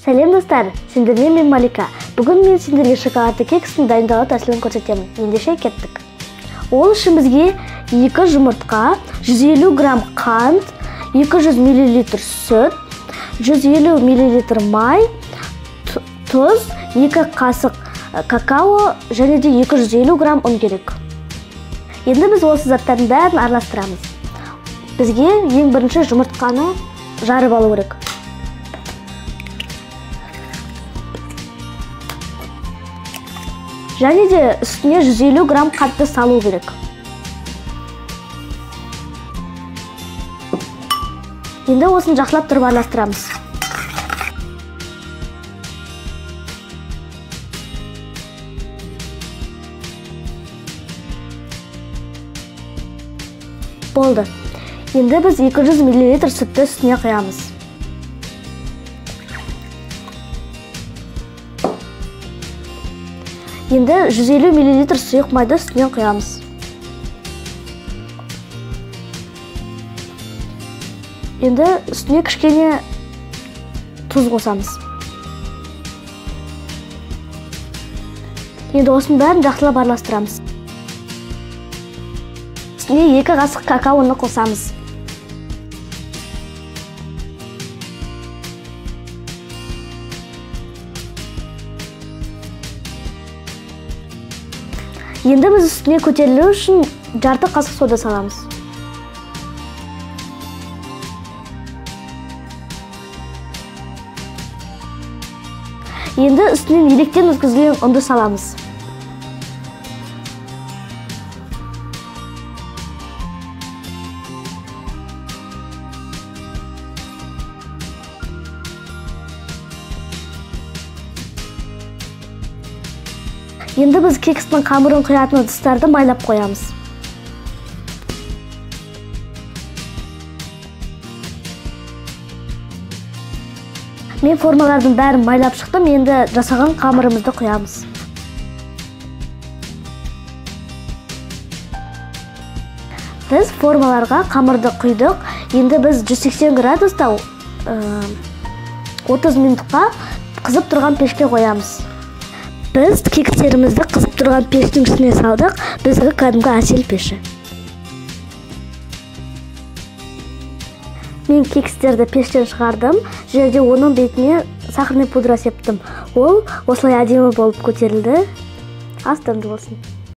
Сәлем достар, сендермен мен Малика. Бүгін мен сендерге шоколадты кекстің дайындалу тәсілін көрсетемін. Ендеше кеттік. Ол үшін бізге 2 жұмыртқа, 150 грамм қант, 200 мл сүт, 150 мл май, тұз, 2 қасық какао және де 250 грамм ұн керек. Енді біз осы заттардың бәрін араластырамыз. Бізге ең бірінші жұмыртқаны жарып алу керек. Және де үстіне 150 грамм қантты салу керек. Енді осын жақсылап тұрып араластырамыз. Болды. Енді біз 200 мл сүтті үстіне құямыз. Енді 150 мл сұйық майды үстіне құямыз. Енді үстіне кішкене тұз қосамыз. Енді осының бәрін жақсылап араластырамыз. Үстіне 2 қасық какаоны қосамыз. Енді біз үстіне көтерілу үшін жарты қасық сода саламыз. Енді үстінен електен өткізілген ұнды саламыз. Енді біз кекстің қамырын құятын ыдыстарды майлап қоямыз. Мен формалардың бәрін майлап шықтым, енді жасаған қамырымызды құямыз. Біз формаларға қамырды құйдық, енді біз 180 градуста 30 минутқа қызып тұрған пешке қоямыз. Біз кекстерімізді қызып тұрған пештің үстіне салдық, бізге кәдімгі әсел пеші. Мен кекстерді пештен шығардым, жерде оның бетіне сахарный пудра септім. Ол осылай әдемі болып көтерілді. Астынды болсын.